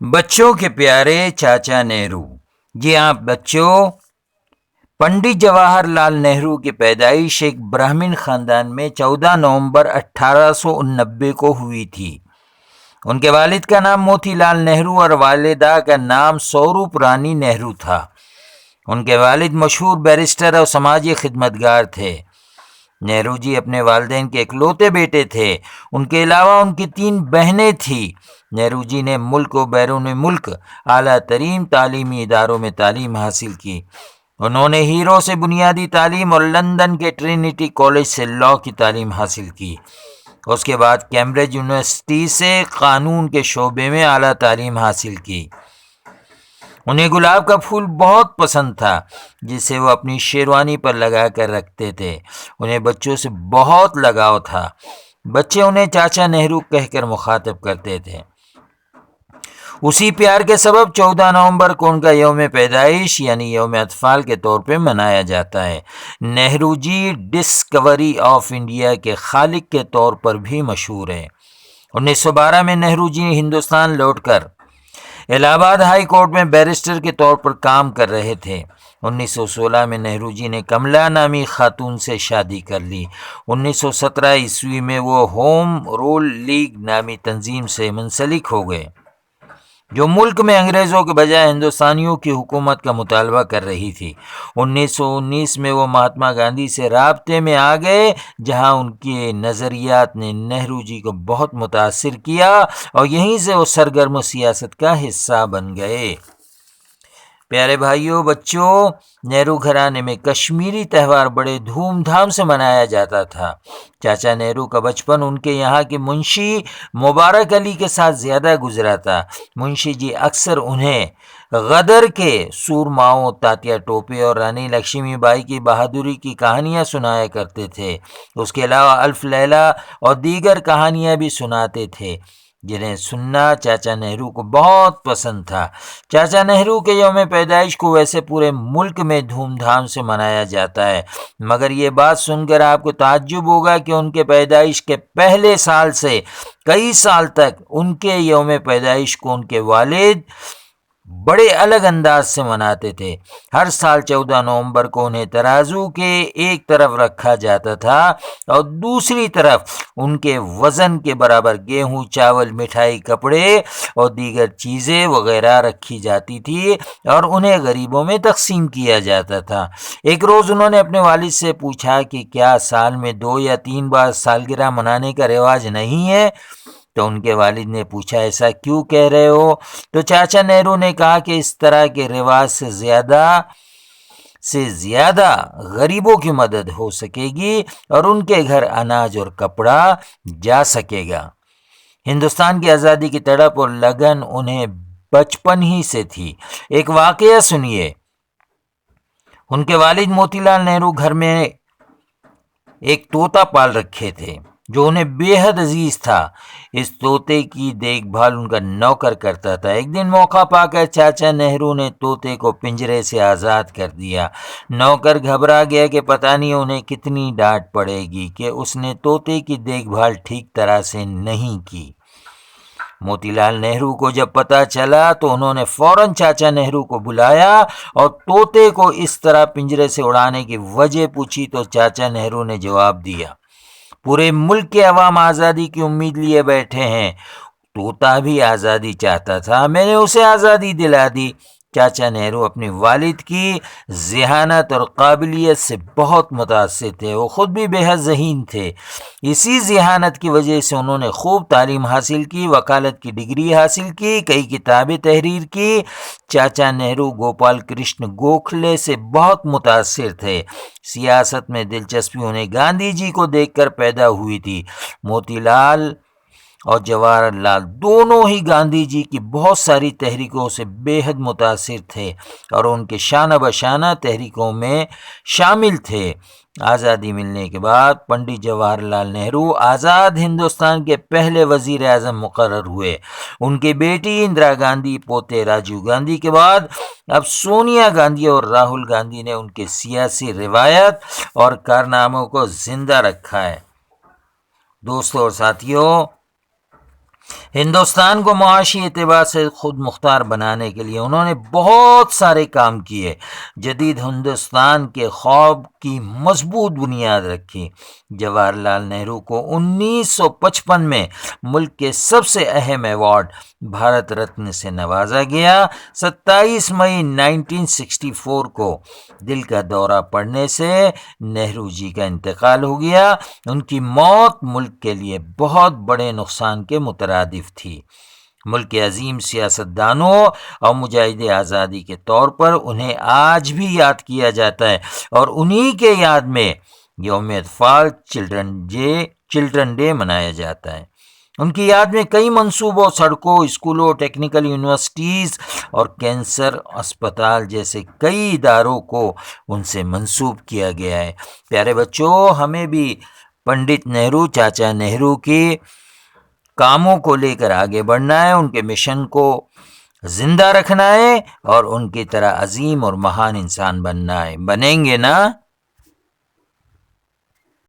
بچوں کے پیارے چاچا نہرو۔ جی ہاں بچوں، پنڈت جواہر لال نہرو کی پیدائش ایک برہمن خاندان میں 14 نومبر 1889 کو ہوئی تھی۔ ان کے والد کا نام موتی لال نہرو اور والدہ کا نام سوروپ رانی نہرو تھا۔ ان کے والد مشہور بیرسٹر اور سماجی خدمتگار تھے۔ نہرو جی اپنے والدین کے اکلوتے بیٹے تھے۔ ان کے علاوہ ان کی 3 بہنیں تھیں۔ نہرو جی نے ملک و بیرون ملک اعلیٰ ترین تعلیمی اداروں میں تعلیم حاصل کی۔ انہوں نے ہیرو سے بنیادی تعلیم اور لندن کے ٹرینٹی کالج سے لاء کی تعلیم حاصل کی۔ اس کے بعد کیمبرج یونیورسٹی سے قانون کے شعبے میں اعلیٰ تعلیم حاصل کی۔ انہیں گلاب کا پھول بہت پسند تھا، جسے وہ اپنی شیروانی پر لگا کر رکھتے تھے۔ انہیں بچوں سے بہت لگاؤ تھا۔ بچے انہیں چاچا نہرو کہہ کر مخاطب کرتے تھے۔ اسی پیار کے سبب 14 نومبر کو ان کا یوم پیدائش یعنی یوم اطفال کے طور پہ منایا جاتا ہے۔ نہرو جی ڈسکوری آف انڈیا کے خالق کے طور پر بھی مشہور ہیں۔ 1912 میں نہرو جی ہندوستان لوٹ کر الہ آباد ہائی کورٹ میں بیرسٹر کے طور پر کام کر رہے تھے۔ 1916 میں نہرو جی نے کملا نامی خاتون سے شادی کر لی۔ 1917 عیسوی میں وہ ہوم رول لیگ نامی تنظیم سے منسلک ہو گئے، جو ملک میں انگریزوں کے بجائے ہندوستانیوں کی حکومت کا مطالبہ کر رہی تھی۔ 1919 میں وہ مہاتما گاندھی سے رابطے میں آ گئے، جہاں ان کے نظریات نے نہرو جی کو بہت متاثر کیا اور یہیں سے وہ سرگرم سیاست کا حصہ بن گئے۔ پیارے بھائیوں بچوں، نہرو گھرانے میں کشمیری تہوار بڑے دھوم دھام سے منایا جاتا تھا۔ چاچا نہرو کا بچپن ان کے یہاں کے منشی مبارک علی کے ساتھ زیادہ گزرا تھا۔ منشی جی اکثر انہیں غدر کے سورماؤں تاتیا ٹوپے اور رانی لکشمی بائی کی بہادری کی کہانیاں سنایا کرتے تھے۔ اس کے علاوہ الف لیلہ اور دیگر کہانیاں بھی سناتے تھے، جنہیں سننا چاچا نہرو کو بہت پسند تھا۔ چاچا نہرو کے یوم پیدائش کو ویسے پورے ملک میں دھوم دھام سے منایا جاتا ہے، مگر یہ بات سن کر آپ کو تعجب ہوگا کہ ان کے پیدائش کے پہلے سال سے کئی سال تک ان کے یوم پیدائش کو ان کے والد بڑے الگ انداز سے مناتے تھے۔ ہر سال 14 نومبر کو انہیں ترازو کے ایک طرف رکھا جاتا تھا اور دوسری طرف ان کے وزن کے برابر گیہوں، چاول، مٹھائی، کپڑے اور دیگر چیزیں وغیرہ رکھی جاتی تھی اور انہیں غریبوں میں تقسیم کیا جاتا تھا۔ ایک روز انہوں نے اپنے والد سے پوچھا کہ کیا سال میں 2 یا 3 بار سالگرہ منانے کا رواج نہیں ہے؟ تو ان کے والد نے پوچھا ایسا کیوں کہہ رہے ہو؟ تو چاچا نہرو نے کہا کہ اس طرح کے رواج سے زیادہ غریبوں کی مدد ہو سکے گی اور ان کے گھر اناج اور کپڑا جا سکے گا۔ ہندوستان کی آزادی کی تڑپ اور لگن انہیں بچپن ہی سے تھی۔ ایک واقعہ سنیے۔ ان کے والد موتی لال نہرو گھر میں ایک طوطا پال رکھے تھے جو انہیں بے حد عزیز تھا۔ اس طوطے کی دیکھ بھال ان کا نوکر کرتا تھا۔ ایک دن موقع پا کر چاچا نہرو نے طوطے کو پنجرے سے آزاد کر دیا۔ نوکر گھبرا گیا کہ پتہ نہیں انہیں کتنی ڈانٹ پڑے گی کہ اس نے طوطے کی دیکھ بھال ٹھیک طرح سے نہیں کی۔ موتی لال نہرو کو جب پتہ چلا تو انہوں نے فوراً چاچا نہرو کو بلایا اور طوطے کو اس طرح پنجرے سے اڑانے کی وجہ پوچھی تو چاچا نہرو نے جواب دیا، پورے ملک کے عوام آزادی کی امید لیے بیٹھے ہیں، طوطا بھی آزادی چاہتا تھا، میں نے اسے آزادی دلا دی۔ چاچا نہرو اپنے والد کی ذہانت اور قابلیت سے بہت متاثر تھے۔ وہ خود بھی بے حد ذہین تھے۔ اسی ذہانت کی وجہ سے انہوں نے خوب تعلیم حاصل کی، وکالت کی ڈگری حاصل کی، کئی کتابیں تحریر کی۔ چاچا نہرو گوپال کرشن گوکھلے سے بہت متاثر تھے۔ سیاست میں دلچسپی انہیں گاندھی جی کو دیکھ کر پیدا ہوئی تھی۔ موتی لال اور جواہر لال دونوں ہی گاندھی جی کی بہت ساری تحریکوں سے بے حد متاثر تھے اور ان کے شانہ بشانہ تحریکوں میں شامل تھے۔ آزادی ملنے کے بعد پنڈت جواہر لال نہرو آزاد ہندوستان کے پہلے وزیر اعظم مقرر ہوئے۔ ان کی بیٹی اندرا گاندھی، پوتے راجیو گاندھی کے بعد اب سونیا گاندھی اور راہل گاندھی نے ان کے سیاسی روایت اور کارناموں کو زندہ رکھا ہے۔ دوستوں اور ساتھیوں، ہندوستان کو معاشی اعتبار سے خود مختار بنانے کے لیے انہوں نے بہت سارے کام کیے، جدید ہندوستان کے خواب کی مضبوط بنیاد رکھی۔ جواہر لال نہرو کو 1955 میں ملک کے سب سے اہم ایوارڈ بھارت رتن سے نوازا گیا۔ 27 مئی 1964 کو دل کا دورہ پڑنے سے نہرو جی کا انتقال ہو گیا۔ ان کی موت ملک کے لیے بہت بڑے نقصان کے مترادف تھی۔ ملک کے عظیم سیاستدانوں اور مجاہد آزادی کے طور پر انہیں آج بھی یاد کیا جاتا ہے، اور انہی کے یاد میں یوم اطفال چلڈرن ڈے منایا جاتا ہے۔ ان کی یاد میں کئی منصوبوں، سڑکوں، اسکولوں، ٹیکنیکل یونیورسٹیز اور کینسر اسپتال جیسے کئی اداروں کو ان سے منسوب کیا گیا ہے۔ پیارے بچوں، ہمیں بھی پنڈت نہرو، چاچا نہرو کے کاموں کو لے کر آگے بڑھنا ہے، ان کے مشن کو زندہ رکھنا ہے، اور ان کی طرح عظیم اور مہان انسان بننا ہے۔ بنیں گے نا؟